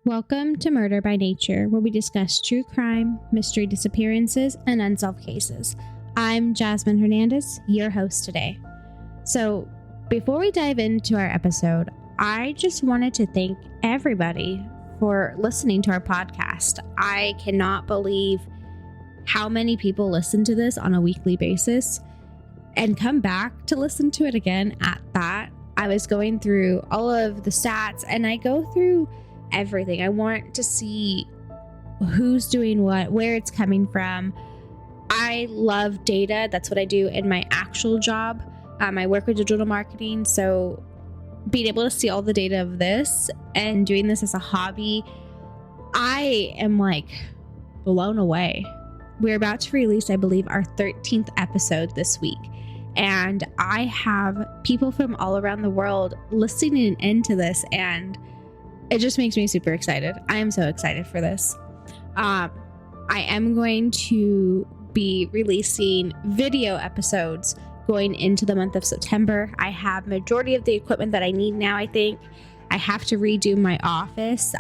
Welcome to Murder by Nature, where we discuss true crime, mystery disappearances, and unsolved cases. I'm Jazmin Hernandez, your host today. So, before we dive into our episode, I just wanted to thank everybody for listening to our podcast. I cannot believe how many people listen to this on a weekly basis and come back to listen to it again at that. I was going through all of the stats, and I go through everything. I want to see who's doing what, where it's coming from. I love data. That's what I do in my actual job. I work with digital marketing, so being able to see all the data of this and doing this as a hobby, I am blown away. We're about to release, I believe, our 13th episode this week, and I have people from all around the world listening into this, and it just makes me super excited. I am so excited for this. I am going to be releasing video episodes going into the month of September. I have majority of the equipment that I need now, I think. I have to redo my office,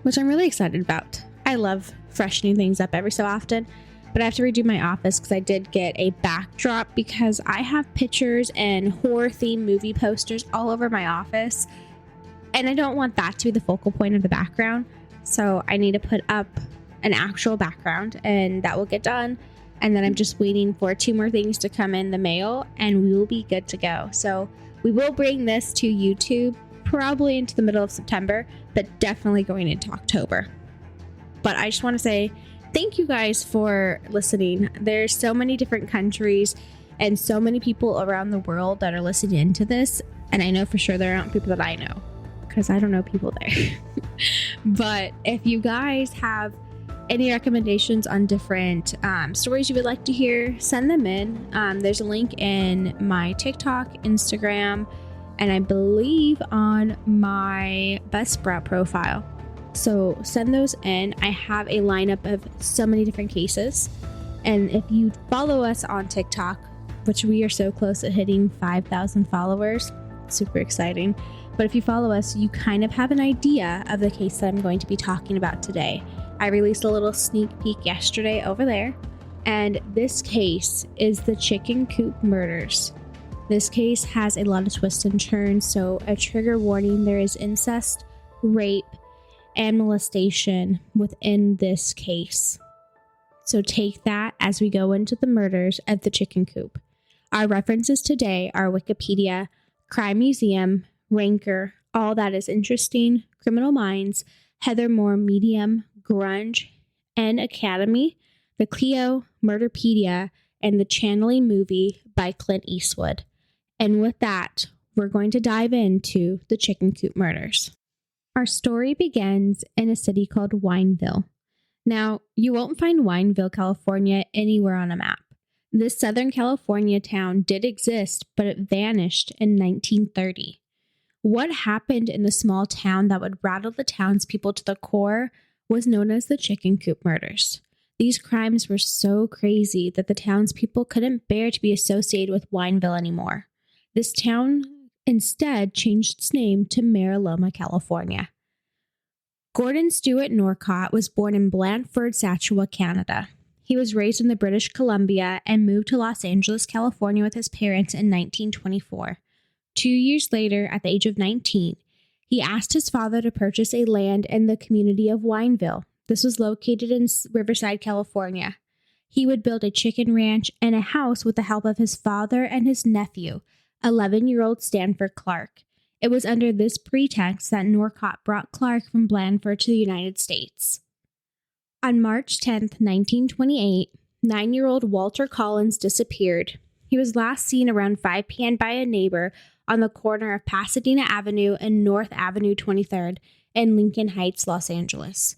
which I'm really excited about. I love freshening things up every so often, but I have to redo my office because I did get a backdrop because I have pictures and horror-themed movie posters all over my office. And I don't want that to be the focal point of the background. So I need to put up an actual background, and that will get done. And then I'm just waiting for 2 more things to come in the mail, and we will be good to go. So we will bring this to YouTube probably into the middle of September, but definitely going into October. But I just want to say thank you guys for listening. There's so many different countries and so many people around the world that are listening into this. And I know for sure there aren't people that I know, because I don't know people there. But if you guys have any recommendations on different stories you would like to hear, send them in. There's a link in my TikTok, Instagram, and I believe on my Buzzsprout profile. So send those in. I have a lineup of so many different cases. And if you follow us on TikTok, which we are so close at hitting 5,000 followers, super exciting. But if you follow us, you kind of have an idea of the case that I'm going to be talking about today. I released a little sneak peek yesterday over there, and this case is the Chicken Coop Murders. This case has a lot of twists and turns, so a trigger warning: there is incest, rape, and molestation within this case. So take that as we go into the murders of the Chicken Coop. Our references today are Wikipedia, Crime Museum, Ranker, All That Is Interesting, Criminal Minds, Heather Moore Medium, Grunge, and Academy, the Clio, Murderpedia, and the Channeling Movie by Clint Eastwood. And with that, we're going to dive into the Chicken Coop Murders. Our story begins in a city called Wineville. Now, you won't find Wineville, California anywhere on a map. This Southern California town did exist, but it vanished in 1930. What happened in the small town that would rattle the townspeople to the core was known as the Chicken Coop Murders. These crimes were so crazy that the townspeople couldn't bear to be associated with Wineville anymore. This town instead changed its name to Mira Loma, California. Gordon Stewart Norcott was born in Blandford, Saskatchewan, Canada. He was raised in the British Columbia and moved to Los Angeles, California with his parents in 1924. 2 years later, at the age of 19, he asked his father to purchase a land in the community of Wineville. This was located in Riverside, California. He would build a chicken ranch and a house with the help of his father and his nephew, 11-year-old Stanford Clark. It was under this pretext that Norcott brought Clark from Blandford to the United States. On March 10, 1928, 9-year-old Walter Collins disappeared. He was last seen around 5 p.m. by a neighbor on the corner of Pasadena Avenue and North Avenue 23rd in Lincoln Heights, Los Angeles.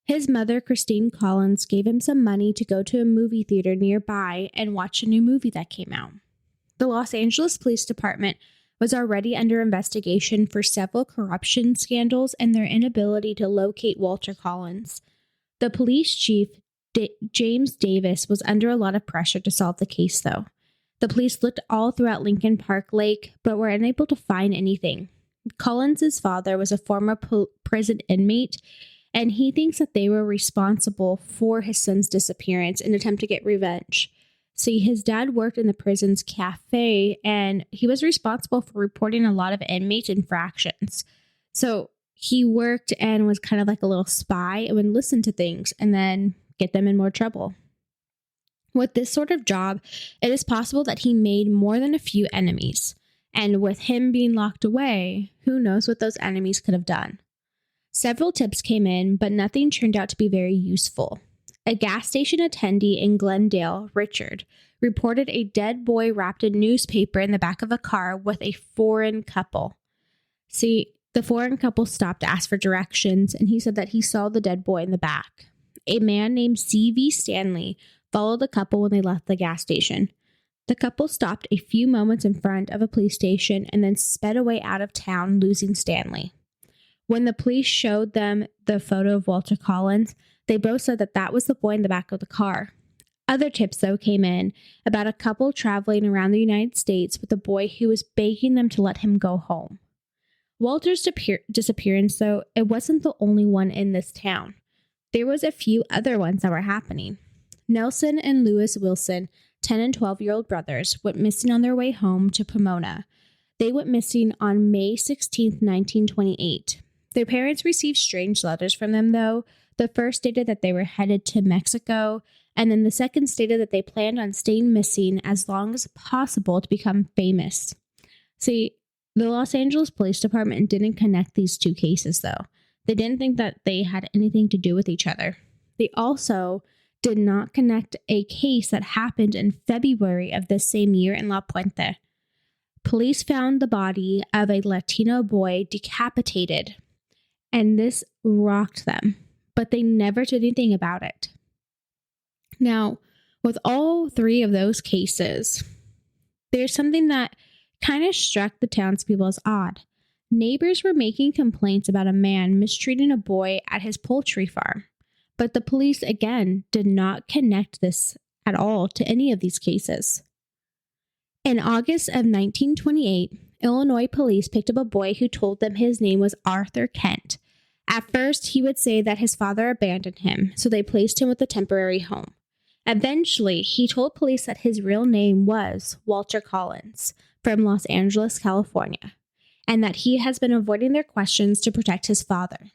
His mother, Christine Collins, gave him some money to go to a movie theater nearby and watch a new movie that came out. The Los Angeles Police Department was already under investigation for several corruption scandals and their inability to locate Walter Collins. The police chief, James Davis, was under a lot of pressure to solve the case, though. The police looked all throughout Lincoln Park Lake, but were unable to find anything. Collins' father was a former prison inmate, and he thinks that they were responsible for his son's disappearance in an attempt to get revenge. See, his dad worked in the prison's cafe, and he was responsible for reporting a lot of inmate infractions. So he worked and was kind of like a little spy and would listen to things and then get them in more trouble. With this sort of job, it is possible that he made more than a few enemies. And with him being locked away, who knows what those enemies could have done. Several tips came in, but nothing turned out to be very useful. A gas station attendee in Glendale, Richard, reported a dead boy wrapped in newspaper in the back of a car with a foreign couple. See, the foreign couple stopped to ask for directions, and he said that he saw the dead boy in the back. A man named C.V. Stanley followed the couple when they left the gas station. The couple stopped a few moments in front of a police station and then sped away out of town, losing Stanley. When the police showed them the photo of Walter Collins, they both said that that was the boy in the back of the car. Other tips, though, came in about a couple traveling around the United States with a boy who was begging them to let him go home. Walter's disappearance, though, it wasn't the only one in this town. There was a few other ones that were happening. Nelson and Lewis Wilson, 10 and 12-year-old brothers, went missing on their way home to Pomona. They went missing on May 16, 1928. Their parents received strange letters from them, though. The first stated that they were headed to Mexico, and then the second stated that they planned on staying missing as long as possible to become famous. See, the Los Angeles Police Department didn't connect these two cases, though. They didn't think that they had anything to do with each other. They also did not connect a case that happened in February of this same year in La Puente. Police found the body of a Latino boy decapitated, and this rocked them, but they never did anything about it. Now, with all three of those cases, there's something that kind of struck the townspeople as odd. Neighbors were making complaints about a man mistreating a boy at his poultry farm, but the police, again, did not connect this at all to any of these cases. In August of 1928, Illinois police picked up a boy who told them his name was Arthur Kent. At first, he would say that his father abandoned him, so they placed him with a temporary home. Eventually, he told police that his real name was Walter Collins from Los Angeles, California, and that he has been avoiding their questions to protect his father.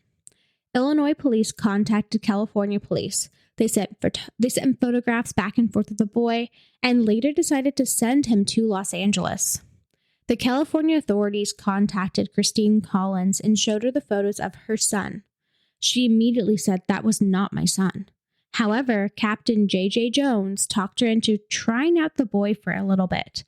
Illinois police contacted California police. They sent photographs back and forth of the boy and later decided to send him to Los Angeles. The California authorities contacted Christine Collins and showed her the photos of her son. She immediately said, "That was not my son." However, Captain J.J. Jones talked her into trying out the boy for a little bit.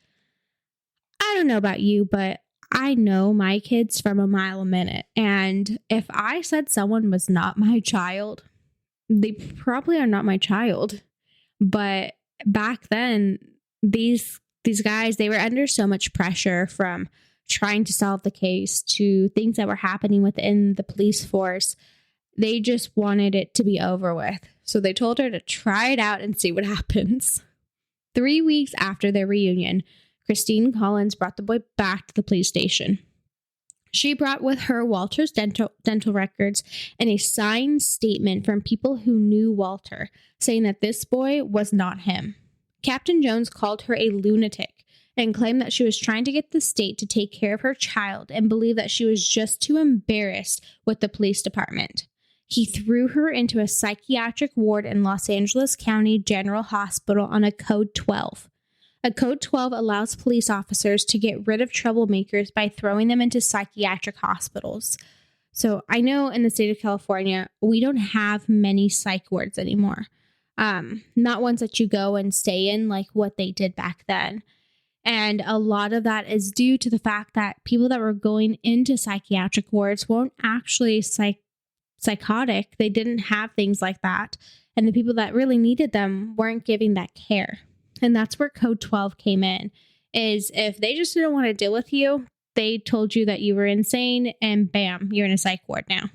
I don't know about you, but I know my kids from a mile a minute. And if I said someone was not my child, they probably are not my child. But back then, these guys, they were under so much pressure from trying to solve the case to things that were happening within the police force. They just wanted it to be over with. So they told her to try it out and see what happens. 3 weeks after their reunion, Christine Collins brought the boy back to the police station. She brought with her Walter's dental records and a signed statement from people who knew Walter, saying that this boy was not him. Captain Jones called her a lunatic and claimed that she was trying to get the state to take care of her child and believed that she was just too embarrassed with the police department. He threw her into a psychiatric ward in Los Angeles County General Hospital on a Code 12. A Code 12 allows police officers to get rid of troublemakers by throwing them into psychiatric hospitals. So I know in the state of California, we don't have many psych wards anymore. Not ones that you go and stay in like what they did back then. And a lot of that is due to the fact that people that were going into psychiatric wards weren't actually psychotic. They didn't have things like that. And the people that really needed them weren't giving that care. And that's where Code 12 came in, is if they just didn't want to deal with you, they told you that you were insane and bam, you're in a psych ward now.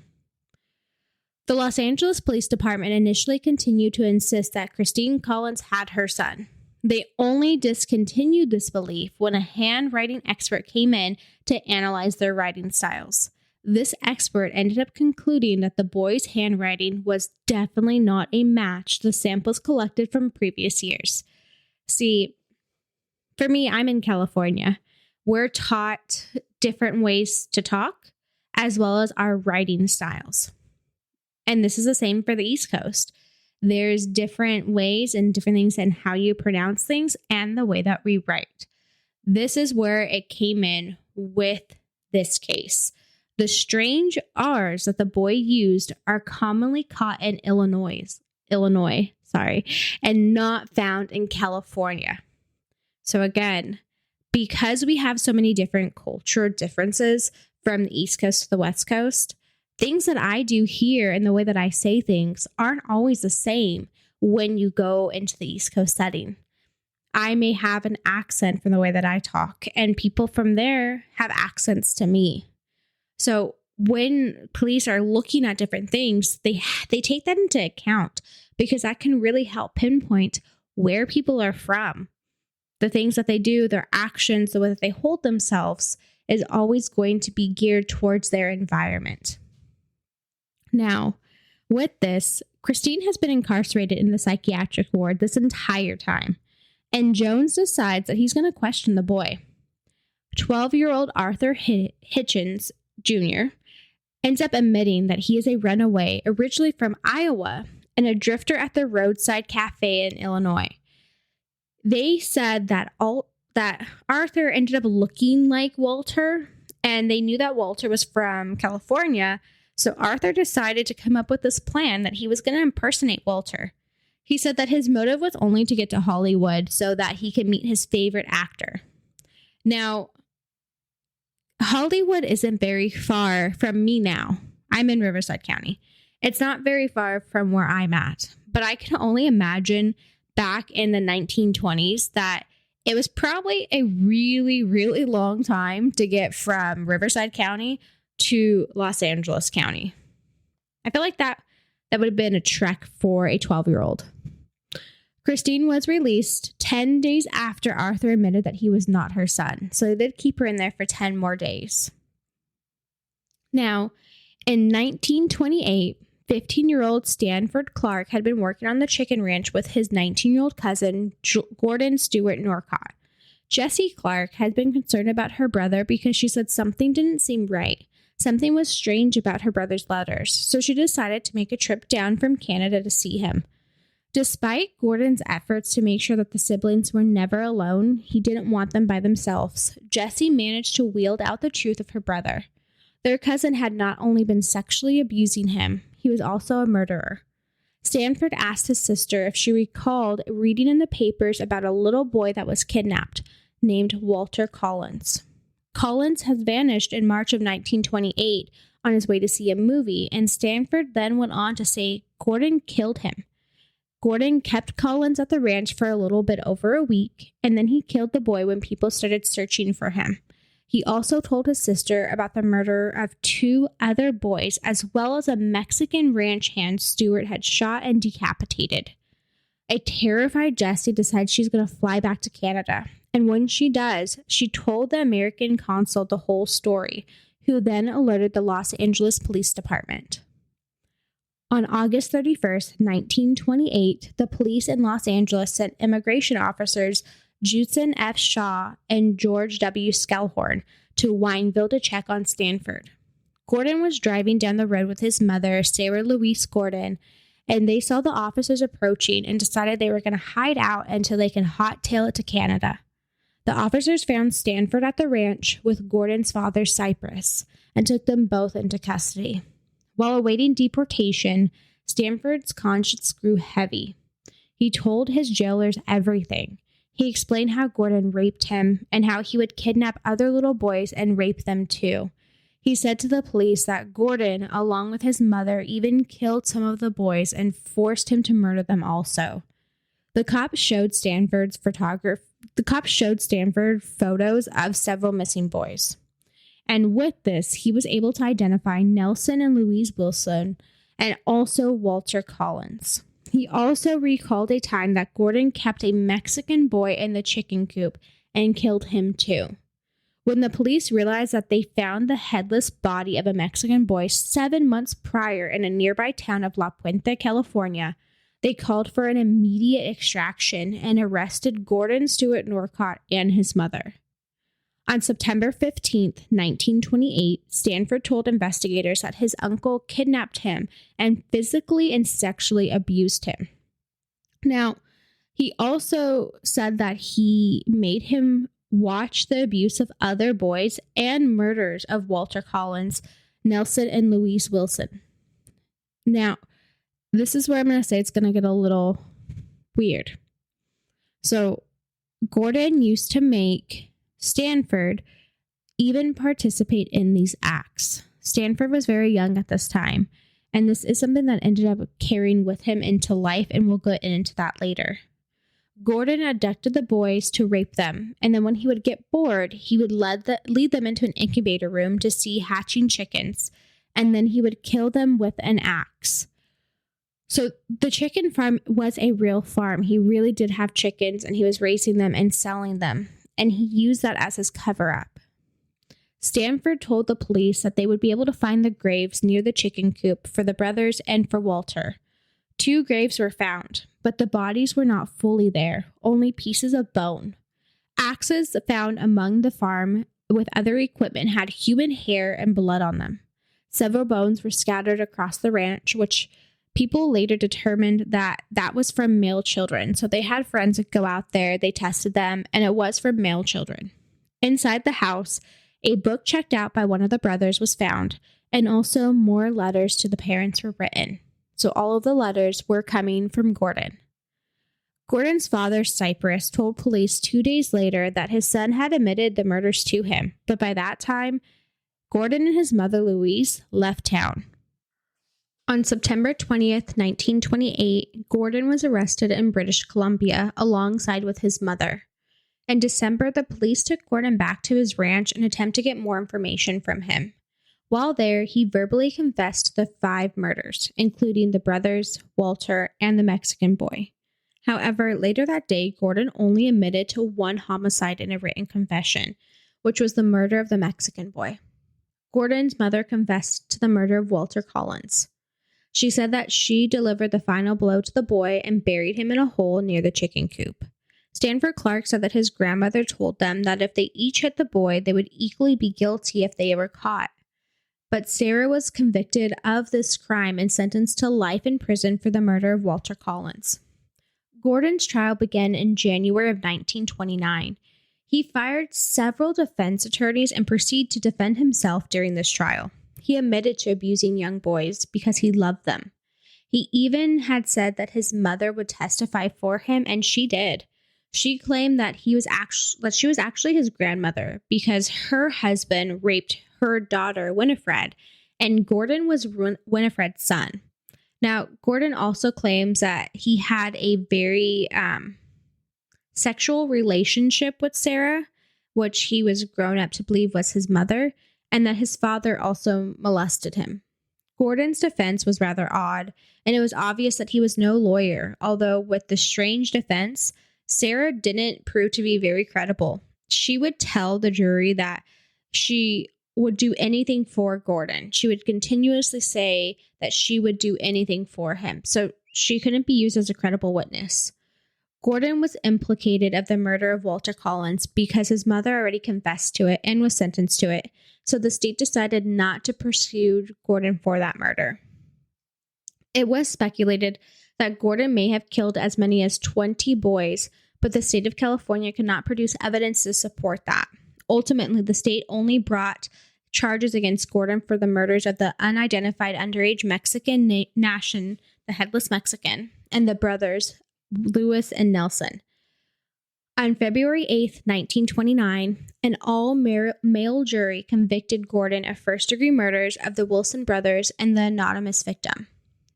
The Los Angeles Police Department initially continued to insist that Christine Collins had her son. They only discontinued this belief when a handwriting expert came in to analyze their writing styles. This expert ended up concluding that the boy's handwriting was definitely not a match to the samples collected from previous years. See, for me, I'm in California. We're taught different ways to talk as well as our writing styles. And this is the same for the East Coast. There's different ways and different things in how you pronounce things and the way that we write. This is where it came in with this case. The strange R's that the boy used are commonly caught in Illinois, and not found in California. So again, because we have so many different cultural differences from the East Coast to the West Coast, things that I do here and the way that I say things aren't always the same when you go into the East Coast setting. I may have an accent from the way that I talk, and people from there have accents to me. So when police are looking at different things, they take that into account because that can really help pinpoint where people are from. The things that they do, their actions, the way that they hold themselves is always going to be geared towards their environment. Now, with this, Christine has been incarcerated in the psychiatric ward this entire time, and Jones decides that he's going to question the boy. 12-year-old Arthur Hitchens Jr. ends up admitting that he is a runaway originally from Iowa and a drifter at the roadside cafe in Illinois. They said that Arthur ended up looking like Walter, and they knew that Walter was from California, so Arthur decided to come up with this plan that he was going to impersonate Walter. He said that his motive was only to get to Hollywood so that he could meet his favorite actor. Now, Hollywood isn't very far from me now. I'm in Riverside County. It's not very far from where I'm at, but I can only imagine back in the 1920s that it was probably a really, really long time to get from Riverside County to Los Angeles County. I feel like that would have been a trek for a 12-year-old. Christine was released 10 days after Arthur admitted that he was not her son, so they did keep her in there for 10 more days. Now, in 1928, 15-year-old Stanford Clark had been working on the chicken ranch with his 19-year-old cousin, Gordon Stewart Norcott. Jessie Clark had been concerned about her brother because she said something didn't seem right. Something was strange about her brother's letters, so she decided to make a trip down from Canada to see him. Despite Gordon's efforts to make sure that the siblings were never alone, he didn't want them by themselves. Jessie managed to wield out the truth of her brother. Their cousin had not only been sexually abusing him, he was also a murderer. Stanford asked his sister if she recalled reading in the papers about a little boy that was kidnapped, named Walter Collins. Collins has vanished in March of 1928 on his way to see a movie, and Stanford then went on to say Gordon killed him. Gordon kept Collins at the ranch for a little bit over a week, and then he killed the boy when people started searching for him. He also told his sister about the murder of 2 other boys, as well as a Mexican ranch hand Stewart had shot and decapitated. A terrified Jessie decides she's going to fly back to Canada, and when she does, she told the American consul the whole story, who then alerted the Los Angeles Police Department. On August 31st, 1928, the police in Los Angeles sent immigration officers Judson F. Shaw and George W. Skellhorn to Wineville to check on Stanford. Gordon was driving down the road with his mother, Sarah Louise Gordon, and they saw the officers approaching and decided they were going to hide out until they can hot-tail it to Canada. The officers found Stanford at the ranch with Gordon's father, Cypress, and took them both into custody. While awaiting deportation, Stanford's conscience grew heavy. He told his jailers everything. He explained how Gordon raped him and how he would kidnap other little boys and rape them too. He said to the police that Gordon, along with his mother, even killed some of the boys and forced him to murder them also. The cops showed Stanford photos of several missing boys. And with this, he was able to identify Nelson and Louise Wilson and also Walter Collins. He also recalled a time that Gordon kept a Mexican boy in the chicken coop and killed him too. When the police realized that they found the headless body of a Mexican boy 7 months prior in a nearby town of La Puente, California, they called for an immediate extraction and arrested Gordon Stewart Norcott and his mother. On September 15th, 1928, Stanford told investigators that his uncle kidnapped him and physically and sexually abused him. Now, he also said that he made him watch the abuse of other boys and murders of Walter Collins, Nelson, and Louise Wilson. Now, this is where I'm going to say it's going to get a little weird. So, Gordon used to make Stanford even participate in these acts. Stanford was very young at this time, and this is something that ended up carrying with him into life, and we'll get into that later. Gordon abducted the boys to rape them, and then when he would get bored, he would lead them into an incubator room to see hatching chickens, and then he would kill them with an axe. So the chicken farm was a real farm. He really did have chickens, and he was raising them and selling them, and he used that as his cover-up. Stanford told the police that they would be able to find the graves near the chicken coop for the brothers and for Walter. 2 graves were found, but the bodies were not fully there, only pieces of bone. Axes found among the farm with other equipment had human hair and blood on them. Several bones were scattered across the ranch, which people later determined that was from male children. So they had forensic go out there, they tested them, and it was from male children. Inside the house, a book checked out by one of the brothers was found, and also more letters to the parents were written. So all of the letters were coming from Gordon. Gordon's father, Cypress, told police 2 days later that his son had admitted the murders to him, but by that time, Gordon and his mother, Louise, left town. On September 20th, 1928, Gordon was arrested in British Columbia alongside with his mother. In December, the police took Gordon back to his ranch in an attempt to get more information from him. While there, he verbally confessed to the 5 murders, including the brothers, Walter, and the Mexican boy. However, later that day, Gordon only admitted to 1 homicide in a written confession, which was the murder of the Mexican boy. Gordon's mother confessed to the murder of Walter Collins. She said that she delivered the final blow to the boy and buried him in a hole near the chicken coop. Stanford Clark said that his grandmother told them that if they each hit the boy, they would equally be guilty if they were caught. But Sarah was convicted of this crime and sentenced to life in prison for the murder of Walter Collins. Gordon's trial began in January of 1929. He fired several defense attorneys and proceeded to defend himself during this trial. He admitted to abusing young boys because he loved them. He even had said that his mother would testify for him, and she did. She claimed that she was actually his grandmother because her husband raped her daughter, Winifred, and Gordon was Winifred's son. Now, Gordon also claims that he had a very sexual relationship with Sarah, which he was grown up to believe was his mother, and that his father also molested him. Gordon's defense was rather odd, and it was obvious that he was no lawyer, although with the strange defense, Sarah didn't prove to be very credible. She would tell the jury that she would do anything for Gordon. She would continuously say that she would do anything for him, so she couldn't be used as a credible witness. Gordon was implicated of the murder of Walter Collins because his mother already confessed to it and was sentenced to it, so the state decided not to pursue Gordon for that murder. It was speculated that Gordon may have killed as many as 20 boys, but the state of California could not produce evidence to support that. Ultimately, the state only brought charges against Gordon for the murders of the unidentified underage Mexican nation, the headless Mexican, and the brothers, Louis and Nelson. On February 8th, 1929, an all-male jury convicted Gordon of first-degree murders of the Wilson brothers and the anonymous victim.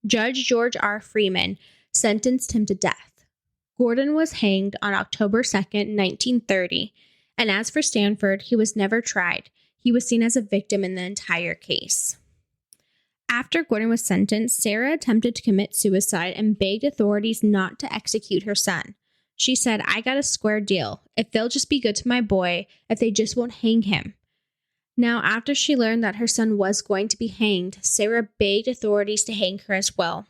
Judge George R. Freeman sentenced him to death. Gordon was hanged on October 2nd, 1930, and as for Stanford, he was never tried. He was seen as a victim in the entire case. After Gordon was sentenced, Sarah attempted to commit suicide and begged authorities not to execute her son. She said, "I got a square deal. If they'll just be good to my boy, if they just won't hang him." Now, after she learned that her son was going to be hanged, Sarah begged authorities to hang her as well.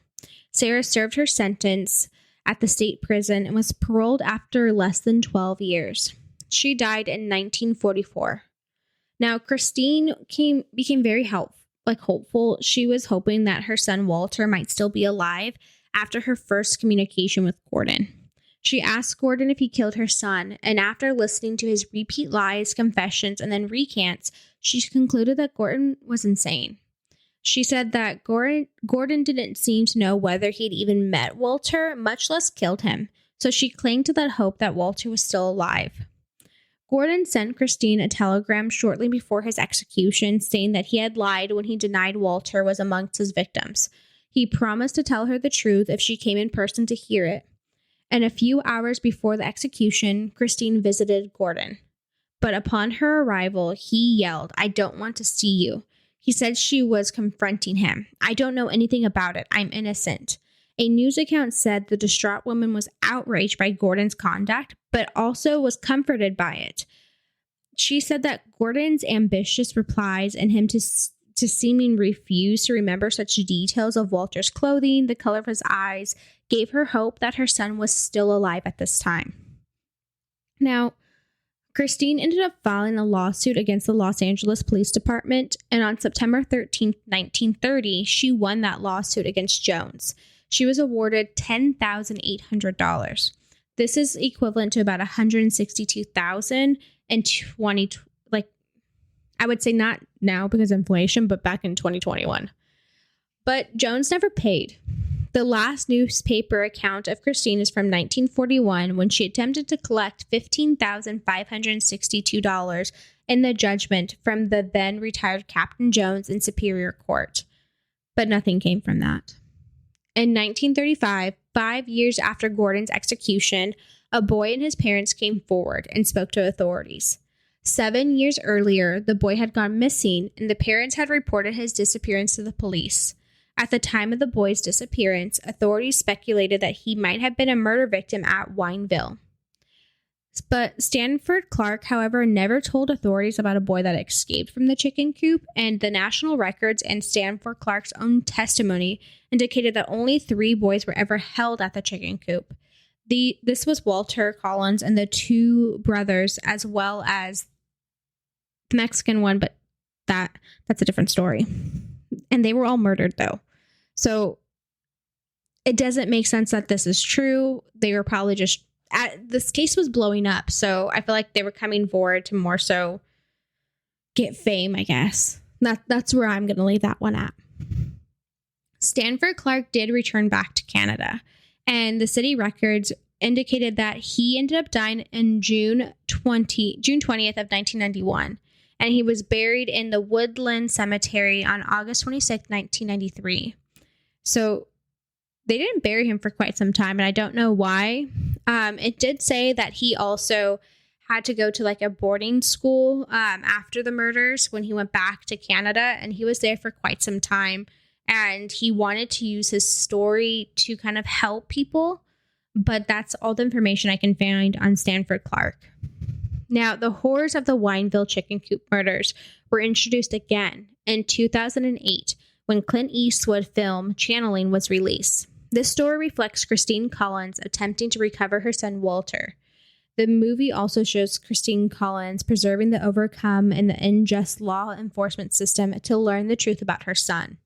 Sarah served her sentence at the state prison and was paroled after less than 12 years. She died in 1944. Now, Christine became very hopeful. She was hoping that her son Walter might still be alive after her first communication with Gordon. She asked Gordon if he killed her son, and after listening to his repeat lies, confessions, and then recants, she concluded that Gordon was insane. She said that Gordon didn't seem to know whether he'd even met Walter, much less killed him, so she clung to that hope that Walter was still alive. Gordon sent Christine a telegram shortly before his execution saying that he had lied when he denied Walter was amongst his victims. He promised to tell her the truth if she came in person to hear it. And a few hours before the execution, Christine visited Gordon. But upon her arrival, he yelled, "I don't want to see you." He said she was confronting him. "I don't know anything about it. I'm innocent." A news account said the distraught woman was outraged by Gordon's conduct, but also was comforted by it. She said that Gordon's ambitious replies and him to seeming refuse to remember such details of Walter's clothing, the color of his eyes, gave her hope that her son was still alive at this time. Now, Christine ended up filing a lawsuit against the Los Angeles Police Department, and on September 13, 1930, she won that lawsuit against Jones. She was awarded $10,800. This is equivalent to about $162,000 in I would say not now because of inflation, but back in 2021. But Jones never paid. The last newspaper account of Christine is from 1941 when she attempted to collect $15,562 in the judgment from the then retired Captain Jones in Superior Court. But nothing came from that. In 1935, 5 years after Gordon's execution, a boy and his parents came forward and spoke to authorities. 7 years earlier, the boy had gone missing, and the parents had reported his disappearance to the police. At the time of the boy's disappearance, authorities speculated that he might have been a murder victim at Wineville. But Stanford Clark, however, never told authorities about a boy that escaped from the chicken coop, and the national records and Stanford Clark's own testimony indicated that only 3 boys were ever held at the chicken coop. This was Walter Collins and the 2 brothers, as well as the Mexican one, but that's a different story. And they were all murdered, though. So it doesn't make sense that this is true. They were probably just... this case was blowing up, so I feel like they were coming forward to more so get fame, I guess. That's where I'm going to leave that one at. Stanford Clark did return back to Canada, and the city records indicated that he ended up dying in June 20th of 1991, and he was buried in the Woodland Cemetery on August 26, 1993. So they didn't bury him for quite some time, and I don't know why. It did say that he also had to go to like a boarding school after the murders when he went back to Canada, and he was there for quite some time, and he wanted to use his story to kind of help people, but that's all the information I can find on Stanford Clark. Now, the horrors of the Wineville Chicken Coop Murders were introduced again in 2008 when Clint Eastwood film Channeling was released. This story reflects Christine Collins attempting to recover her son Walter. The movie also shows Christine Collins preserving the overcome in the unjust law enforcement system to learn the truth about her son.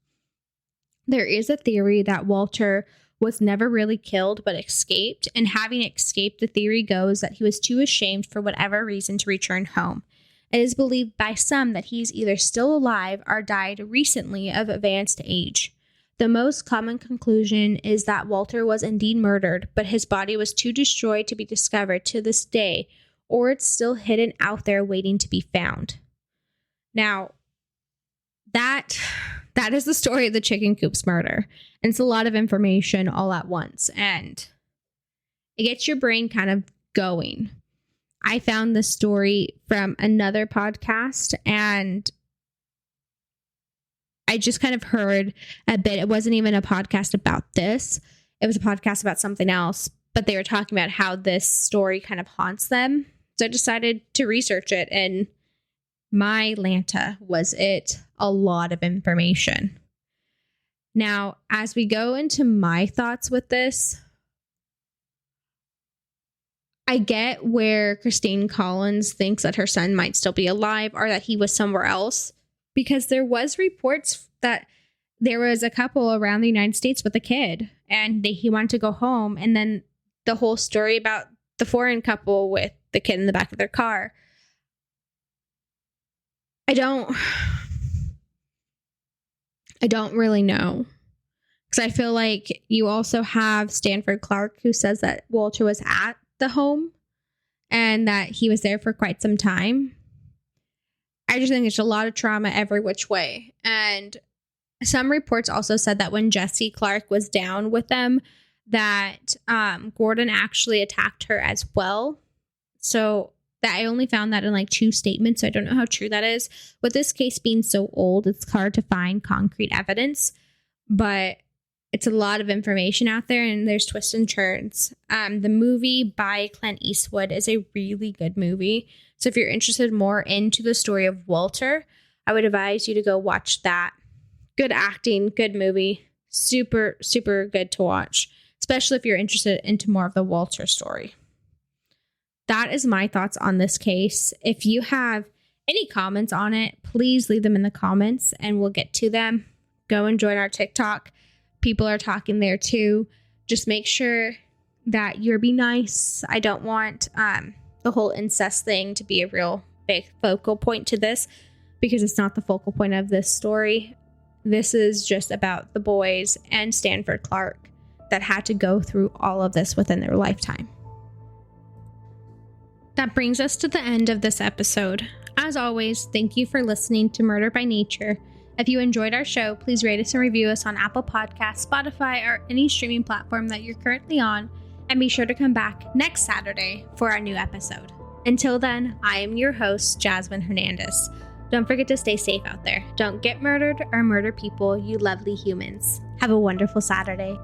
There is a theory that Walter was never really killed but escaped, and having escaped, the theory goes that he was too ashamed for whatever reason to return home. It is believed by some that he is either still alive or died recently of advanced age. The most common conclusion is that Walter was indeed murdered, but his body was too destroyed to be discovered to this day, or it's still hidden out there waiting to be found. Now, that is the story of the Chicken Coop's murder. And it's a lot of information all at once, and it gets your brain kind of going. I found this story from another podcast, and I just kind of heard a bit. It wasn't even a podcast about this. It was a podcast about something else, but they were talking about how this story kind of haunts them. So I decided to research it, and my Lanta was it a lot of information. Now, as we go into my thoughts with this, I get where Christine Collins thinks that her son might still be alive or that he was somewhere else, because there was reports that there was a couple around the United States with a kid, and he wanted to go home, and then the whole story about the foreign couple with the kid in the back of their car. I don't really know, because I feel like you also have Stanford Clark, who says that Walter was at the home and that he was there for quite some time. I just think it's a lot of trauma every which way. And some reports also said that when Jesse Clark was down with them, that Gordon actually attacked her as well. So that I only found that in like 2 statements, so I don't know how true that is. With this case being so old, it's hard to find concrete evidence, but it's a lot of information out there, and there's twists and turns. The movie by Clint Eastwood is a really good movie. So if you're interested more into the story of Walter, I would advise you to go watch that. Good acting, good movie, super, super good to watch, especially if you're interested into more of the Walter story. That is my thoughts on this case. If you have any comments on it, please leave them in the comments and we'll get to them. Go and join our TikTok. People are talking there too. Just make sure that you're be nice. I don't want the whole incest thing to be a real big focal point to this, because it's not the focal point of this story. This is just about the boys and Stanford Clark that had to go through all of this within their lifetime. That brings us to the end of this episode. As always, thank you for listening to Murder by Nature. If you enjoyed our show, please rate us and review us on Apple Podcasts, Spotify, or any streaming platform that you're currently on, and be sure to come back next Saturday for our new episode. Until then, I am your host, Jazmin Hernandez. Don't forget to stay safe out there. Don't get murdered or murder people, you lovely humans. Have a wonderful Saturday.